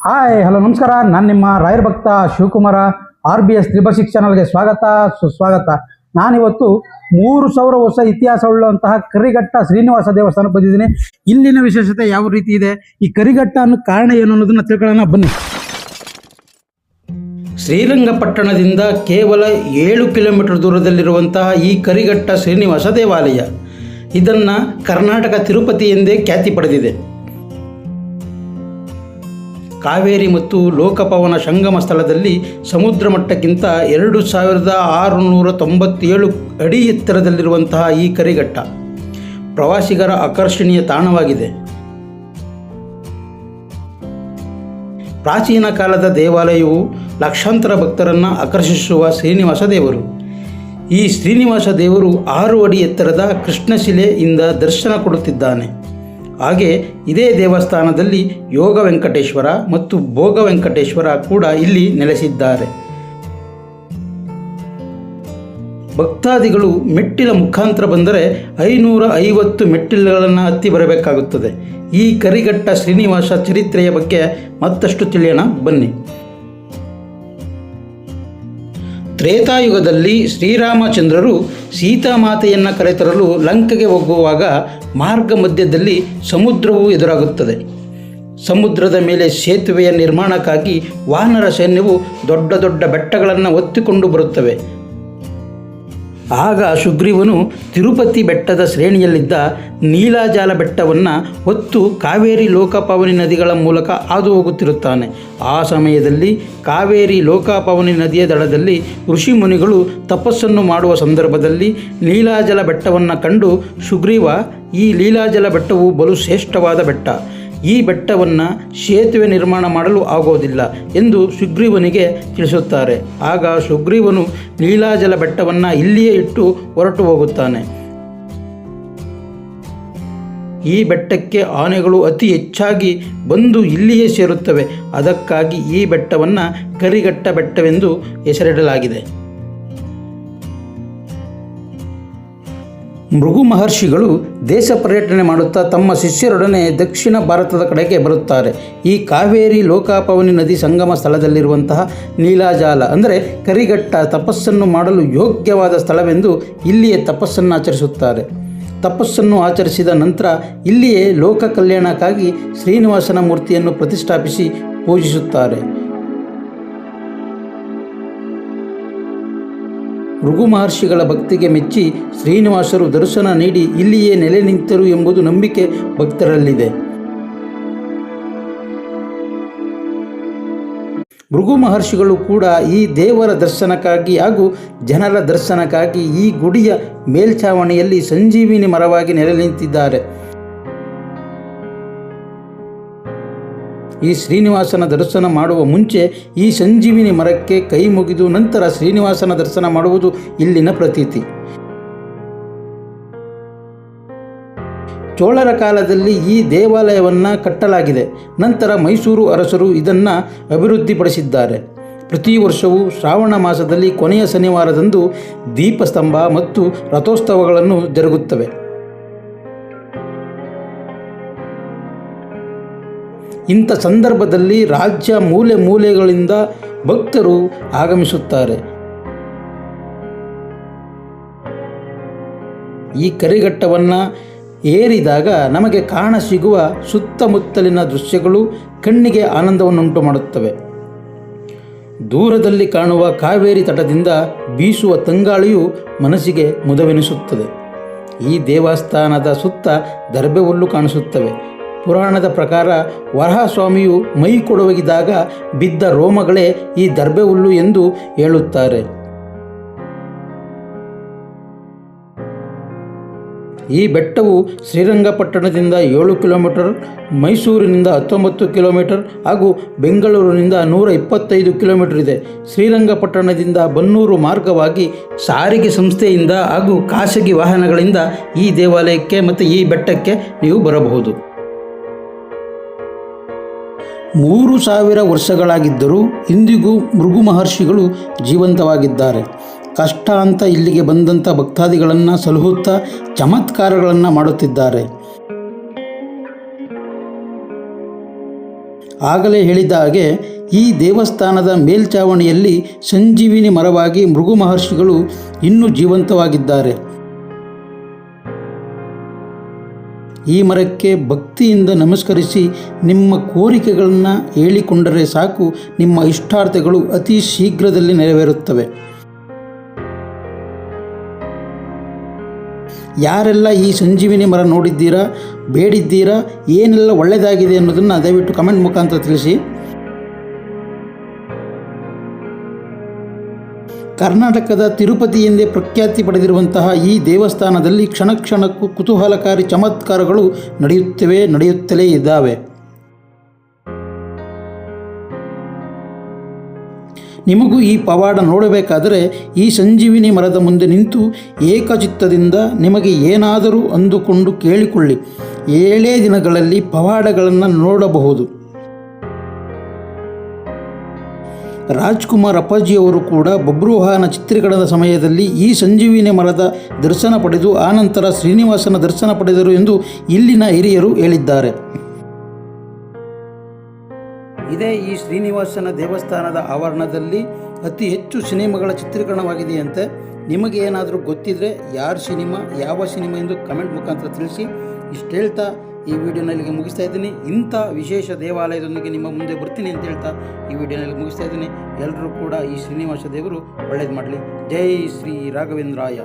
Hi hello ನಮಸ್ಕಾರ. ನಾನು ನಿಮ್ಮ ರಾಯರ ಭಕ್ತ ಶಿವಕುಮಾರ. RBS ತ್ರಿಭಾಷಿಕ್ ಚಾನಲ್ಗೆ ಸ್ವಾಗತ ಸುಸ್ವಾಗತ. ನಾನಿವತ್ತು 3000 ವರ್ಷ ಇತಿಹಾಸವುಳ್ಳಂತಹ ಕರಿಘಟ್ಟ ಶ್ರೀನಿವಾಸ ದೇವಸ್ಥಾನಕ್ಕೆ ಬಂದಿದ್ದೀನಿ. ಇಲ್ಲಿನ ವಿಶೇಷತೆ ಯಾವ ರೀತಿ ಇದೆ, ಈ ಕರಿಘಟ್ಟ ಅನ್ನೋ ಕಾರಣ ಏನು ಅನ್ನೋದನ್ನ ತಿಳ್ಕೊಳ್ಳೋಣ ಬನ್ನಿ. ಶ್ರೀರಂಗಪಟ್ಟಣದಿಂದ ಕೇವಲ 7 ಕಿಲೋಮೀಟರ್ ದೂರದಲ್ಲಿರುವಂತಹ ಈ ಕರಿಘಟ್ಟ ಶ್ರೀನಿವಾಸ ದೇವಾಲಯ, ಇದನ್ನು ಕರ್ನಾಟಕ ತಿರುಪತಿ ಎಂದೇ ಖ್ಯಾತಿ ಪಡೆದಿದೆ. ಕಾವೇರಿ ಮತ್ತು ಲೋಕಪವನ ಸಂಗಮ ಸ್ಥಳದಲ್ಲಿ ಸಮುದ್ರ ಮಟ್ಟಕ್ಕಿಂತ 2697 ಅಡಿ ಎತ್ತರದಲ್ಲಿರುವಂತಹ ಈ ಕರಿಘಟ್ಟ ಪ್ರವಾಸಿಗರ ಆಕರ್ಷಣೀಯ ತಾಣವಾಗಿದೆ. ಪ್ರಾಚೀನ ಕಾಲದ ದೇವಾಲಯವು ಲಕ್ಷಾಂತರ ಭಕ್ತರನ್ನು ಆಕರ್ಷಿಸುವ ಶ್ರೀನಿವಾಸ ದೇವರು. ಈ ಶ್ರೀನಿವಾಸ ದೇವರು 6 ಅಡಿ ಎತ್ತರದ ಕೃಷ್ಣಶಿಲೆಯಿಂದ ದರ್ಶನ ಕೊಡುತ್ತಿದ್ದಾನೆ. ಹಾಗೆ ಇದೇ ದೇವಸ್ಥಾನದಲ್ಲಿ ಯೋಗ ವೆಂಕಟೇಶ್ವರ ಮತ್ತು ಭೋಗ ವೆಂಕಟೇಶ್ವರ ಕೂಡ ಇಲ್ಲಿ ನೆಲೆಸಿದ್ದಾರೆ. ಭಕ್ತಾದಿಗಳು ಮೆಟ್ಟಿಲ ಮುಖಾಂತರ ಬಂದರೆ 550 ಮೆಟ್ಟಿಲುಗಳನ್ನು ಹತ್ತಿ ಬರಬೇಕಾಗುತ್ತದೆ. ಈ ಕರಿಘಟ್ಟ ಶ್ರೀನಿವಾಸ ಚರಿತ್ರೆಯ ಬಗ್ಗೆ ಮತ್ತಷ್ಟು ತಿಳಿಯೋಣ ಬನ್ನಿ. ತ್ರೇತಾಯುಗದಲ್ಲಿ ಶ್ರೀರಾಮಚಂದ್ರರು ಸೀತಾಮಾತೆಯನ್ನು ಕರೆತರಲು ಲಂಕೆಗೆ ಹೋಗುವಾಗ ಮಾರ್ಗ ಮಧ್ಯದಲ್ಲಿ ಸಮುದ್ರವು ಎದುರಾಗುತ್ತದೆ. ಸಮುದ್ರದ ಮೇಲೆ ಸೇತುವೆಯ ನಿರ್ಮಾಣಕ್ಕಾಗಿ ವಾನರ ಸೈನ್ಯವು ದೊಡ್ಡ ದೊಡ್ಡ ಬೆಟ್ಟಗಳನ್ನು ಹೊತ್ತಿಕೊಂಡು ಬರುತ್ತವೆ. ಆಗ ಸುಗ್ರೀವನು ತಿರುಪತಿ ಬೆಟ್ಟದ ಶ್ರೇಣಿಯಲ್ಲಿದ್ದ ನೀಲಾಜಲ ಬೆಟ್ಟವನ್ನು ಹೊತ್ತು ಕಾವೇರಿ ಲೋಕಪಾವನಿ ನದಿಗಳ ಮೂಲಕ ಹಾದು ಹೋಗುತ್ತಿರುತ್ತಾನೆ. ಆ ಸಮಯದಲ್ಲಿ ಕಾವೇರಿ ಲೋಕಪಾವನಿ ನದಿಯ ದಡದಲ್ಲಿ ಋಷಿಮುನಿಗಳು ತಪಸ್ಸನ್ನು ಮಾಡುವ ಸಂದರ್ಭದಲ್ಲಿ ನೀಲಾಜಲ ಬೆಟ್ಟವನ್ನು ಕಂಡು ಸುಗ್ರೀವ, ಈ ನೀಲಾಜಲ ಬೆಟ್ಟವು ಬಲು ಶ್ರೇಷ್ಠವಾದ ಬೆಟ್ಟ, ಈ ಬೆಟ್ಟವನ್ನು ಸೇತುವೆ ನಿರ್ಮಾಣ ಮಾಡಲು ಆಗೋದಿಲ್ಲ ಎಂದು ಸುಗ್ರೀವನಿಗೆ ತಿಳಿಸುತ್ತಾರೆ. ಆಗ ಸುಗ್ರೀವನು ನೀಲಾಜಲ ಬೆಟ್ಟವನ್ನು ಇಲ್ಲಿಯೇ ಇಟ್ಟು ಹೊರಟು ಹೋಗುತ್ತಾನೆ. ಈ ಬೆಟ್ಟಕ್ಕೆ ಆನೆಗಳು ಅತಿ ಹೆಚ್ಚಾಗಿ ಬಂದು ಇಲ್ಲಿಯೇ ಸೇರುತ್ತವೆ. ಅದಕ್ಕಾಗಿ ಈ ಬೆಟ್ಟವನ್ನು ಕರಿಘಟ್ಟ ಬೆಟ್ಟವೆಂದು ಹೆಸರಿಡಲಾಗಿದೆ. ಭೃಗು ಮಹರ್ಷಿಗಳು ದೇಶ ಪರ್ಯಟನೆ ಮಾಡುತ್ತಾ ತಮ್ಮ ಶಿಷ್ಯರೊಡನೆ ದಕ್ಷಿಣ ಭಾರತದ ಕಡೆಗೆ ಬರುತ್ತಾರೆ. ಈ ಕಾವೇರಿ ಲೋಕಪಾವನಿ ನದಿ ಸಂಗಮ ಸ್ಥಳದಲ್ಲಿರುವಂತಹ ನೀಲಾಜಲ ಅಂದರೆ ಕರಿಘಟ್ಟ ತಪಸ್ಸನ್ನು ಮಾಡಲು ಯೋಗ್ಯವಾದ ಸ್ಥಳವೆಂದು ಇಲ್ಲಿಯೇ ತಪಸ್ಸನ್ನು ಆಚರಿಸುತ್ತಾರೆ. ತಪಸ್ಸನ್ನು ಆಚರಿಸಿದ ನಂತರ ಇಲ್ಲಿಯೇ ಲೋಕ ಕಲ್ಯಾಣಕ್ಕಾಗಿ ಶ್ರೀನಿವಾಸನ ಮೂರ್ತಿಯನ್ನು ಪ್ರತಿಷ್ಠಾಪಿಸಿ ಪೂಜಿಸುತ್ತಾರೆ. ಭೃಗು ಮಹರ್ಷಿಗಳ ಭಕ್ತಿಗೆ ಮೆಚ್ಚಿ ಶ್ರೀನಿವಾಸರು ದರ್ಶನ ನೀಡಿ ಇಲ್ಲಿಯೇ ನೆಲೆ ನಿಂತರು ಎಂಬುದು ನಂಬಿಕೆ ಭಕ್ತರಲ್ಲಿದೆ. ಭೃಗು ಮಹರ್ಷಿಗಳು ಕೂಡ ಈ ದೇವರ ದರ್ಶನಕ್ಕಾಗಿ ಹಾಗೂ ಜನರ ದರ್ಶನಕ್ಕಾಗಿ ಈ ಗುಡಿಯ ಮೇಲ್ಛಾವಣಿಯಲ್ಲಿ ಸಂಜೀವಿನಿ ಮರವಾಗಿ ನೆಲೆ ನಿಂತಿದ್ದಾರೆ. ಈ ಶ್ರೀನಿವಾಸನ ದರ್ಶನ ಮಾಡುವ ಮುಂಚೆ ಈ ಸಂಜೀವಿನಿ ಮರಕ್ಕೆ ಕೈ ಮುಗಿದು ನಂತರ ಶ್ರೀನಿವಾಸನ ದರ್ಶನ ಮಾಡುವುದು ಇಲ್ಲಿನ ಪ್ರತೀತಿ. ಚೋಳರ ಕಾಲದಲ್ಲಿ ಈ ದೇವಾಲಯವನ್ನು ಕಟ್ಟಲಾಗಿದೆ. ನಂತರ ಮೈಸೂರು ಅರಸರು ಇದನ್ನು ಅಭಿವೃದ್ಧಿಪಡಿಸಿದ್ದಾರೆ. ಪ್ರತಿ ವರ್ಷವೂ ಶ್ರಾವಣ ಮಾಸದಲ್ಲಿ ಕೊನೆಯ ಶನಿವಾರದಂದು ದೀಪಸ್ತಂಭ ಮತ್ತು ರಥೋತ್ಸವಗಳನ್ನು ಜರುಗುತ್ತವೆ. ಇಂಥ ಸಂದರ್ಭದಲ್ಲಿ ರಾಜ್ಯ ಮೂಲೆ ಮೂಲೆಗಳಿಂದ ಭಕ್ತರು ಆಗಮಿಸುತ್ತಾರೆ. ಈ ಕರಿಘಟ್ಟವನ್ನು ಏರಿದಾಗ ನಮಗೆ ಕಾಣಸಿಗುವ ಸುತ್ತಮುತ್ತಲಿನ ದೃಶ್ಯಗಳು ಕಣ್ಣಿಗೆ ಆನಂದವನ್ನುಂಟು ಮಾಡುತ್ತವೆ. ದೂರದಲ್ಲಿ ಕಾಣುವ ಕಾವೇರಿ ತಟದಿಂದ ಬೀಸುವ ತಂಗಾಳಿಯು ಮನಸ್ಸಿಗೆ ಮುದವೆನಿಸುತ್ತದೆ. ಈ ದೇವಸ್ಥಾನದ ಸುತ್ತ ದರ್ಬೆ ಹುಲ್ಲು ಕಾಣಿಸುತ್ತವೆ. ಪುರಾಣದ ಪ್ರಕಾರ ವರಹಸ್ವಾಮಿಯು ಮೈ ಕೊಡೊಗಿದಾಗ ಬಿದ್ದ ರೋಮಗಳೇ ಈ ದರ್ಬೆ ಹುಲ್ಲು ಎಂದು ಹೇಳುತ್ತಾರೆ. ಈ ಬೆಟ್ಟವು ಶ್ರೀರಂಗಪಟ್ಟಣದಿಂದ 7 ಕಿಲೋಮೀಟರ್, ಮೈಸೂರಿನಿಂದ 19 ಕಿಲೋಮೀಟರ್ ಹಾಗೂ ಬೆಂಗಳೂರಿನಿಂದ 125 ಕಿಲೋಮೀಟರ್ ಇದೆ. ಶ್ರೀರಂಗಪಟ್ಟಣದಿಂದ ಬನ್ನೂರು ಮಾರ್ಗವಾಗಿ ಸಾರಿಗೆ ಸಂಸ್ಥೆಯಿಂದ ಹಾಗೂ ಖಾಸಗಿ ವಾಹನಗಳಿಂದ ಈ ದೇವಾಲಯಕ್ಕೆ ಮತ್ತು ಈ ಬೆಟ್ಟಕ್ಕೆ ನೀವು ಬರಬಹುದು. 3000 ವರ್ಷಗಳಾಗಿದ್ದರೂ ಇಂದಿಗೂ ಭೃಗು ಮಹರ್ಷಿಗಳು ಜೀವಂತವಾಗಿದ್ದಾರೆ. ಕಷ್ಟ ಅಂತ ಇಲ್ಲಿಗೆ ಬಂದಂಥ ಭಕ್ತಾದಿಗಳನ್ನು ಸಲಹುತ್ತಾ ಚಮತ್ಕಾರಗಳನ್ನು ಮಾಡುತ್ತಿದ್ದಾರೆ. ಆಗಲೇ ಹೇಳಿದ ಹಾಗೆ ಈ ದೇವಸ್ಥಾನದ ಮೇಲ್ಛಾವಣಿಯಲ್ಲಿ ಸಂಜೀವಿನಿ ಮರವಾಗಿ ಭೃಗು ಮಹರ್ಷಿಗಳು ಇನ್ನೂ ಜೀವಂತವಾಗಿದ್ದಾರೆ. ಈ ಮರಕ್ಕೆ ಭಕ್ತಿಯಿಂದ ನಮಸ್ಕರಿಸಿ ನಿಮ್ಮ ಕೋರಿಕೆಗಳನ್ನು ಹೇಳಿಕೊಂಡರೆ ಸಾಕು, ನಿಮ್ಮ ಇಷ್ಟಾರ್ಥಗಳು ಅತಿ ಶೀಘ್ರದಲ್ಲಿ ನೆರವೇರುತ್ತವೆ. ಯಾರೆಲ್ಲ ಈ ಸಂಜೀವಿನಿ ಮರ ನೋಡಿದ್ದೀರಾ, ಬೇಡಿದ್ದೀರಾ, ಏನೆಲ್ಲ ಒಳ್ಳೆಯದಾಗಿದೆ ಅನ್ನೋದನ್ನು ದಯವಿಟ್ಟು ಕಮೆಂಟ್ ಮುಖಾಂತರ ತಿಳಿಸಿ. ಕರ್ನಾಟಕದ ತಿರುಪತಿ ಎಂದೇ ಪ್ರಖ್ಯಾತಿ ಪಡೆದಿರುವಂತಹ ಈ ದೇವಸ್ಥಾನದಲ್ಲಿ ಕ್ಷಣ ಕ್ಷಣಕ್ಕೂ ಕುತೂಹಲಕಾರಿ ಚಮತ್ಕಾರಗಳು ನಡೆಯುತ್ತಲೇ ಇದ್ದಾವೆ. ನಿಮಗೂ ಈ ಪವಾಡ ನೋಡಬೇಕಾದರೆ ಈ ಸಂಜೀವಿನಿ ಮರದ ಮುಂದೆ ನಿಂತು ಏಕಚಿತ್ತದಿಂದ ನಿಮಗೆ ಏನಾದರೂ ಅಂದುಕೊಂಡು ಕೇಳಿಕೊಳ್ಳಿ. 7 ದಿನಗಳಲ್ಲಿ ಪವಾಡಗಳನ್ನು ನೋಡಬಹುದು. ರಾಜ್ಕುಮಾರ್ ಅಪ್ಪಾಜಿಯವರು ಕೂಡ ಬಬ್ರುವಾಹನ ಚಿತ್ರೀಕರಣದ ಸಮಯದಲ್ಲಿ ಈ ಸಂಜೀವಿನಿ ಮರದ ದರ್ಶನ ಪಡೆದು ಆನಂತರ ಶ್ರೀನಿವಾಸನ ದರ್ಶನ ಪಡೆದರು ಎಂದು ಇಲ್ಲಿನ ಹಿರಿಯರು ಹೇಳಿದ್ದಾರೆ. ಇದೇ ಈ ಶ್ರೀನಿವಾಸನ ದೇವಸ್ಥಾನದ ಆವರಣದಲ್ಲಿ ಅತಿ ಹೆಚ್ಚು ಸಿನಿಮಾಗಳ ಚಿತ್ರೀಕರಣವಾಗಿದೆಯಂತೆ. ನಿಮಗೆ ಏನಾದರೂ ಗೊತ್ತಿದ್ದರೆ ಯಾವ ಸಿನಿಮಾ ಎಂದು ಕಮೆಂಟ್ ಮುಖಾಂತರ ತಿಳಿಸಿ. ಇಷ್ಟು ಹೇಳ್ತಾ ಈ ವಿಡಿಯೋನಲ್ಲಿ ಮುಗಿಸ್ತಾ ಇದ್ದೀನಿ. ಇಂಥ ವಿಶೇಷ ದೇವಾಲಯದೊಂದಿಗೆ ನಿಮ್ಮ ಮುಂದೆ ಬರ್ತೀನಿ ಅಂತ ಹೇಳ್ತಾ ಈ ವಿಡಿಯೋನಲ್ಲಿ ಮುಗಿಸ್ತಾ ಇದ್ದೀನಿ. ಎಲ್ಲರೂ ಕೂಡ ಈ ಶ್ರೀನಿವಾಸ ದೇವರು ಒಳ್ಳೇದು ಮಾಡಲಿ. ಜೈ ಶ್ರೀ ರಾಘವೇಂದ್ರಾಯ.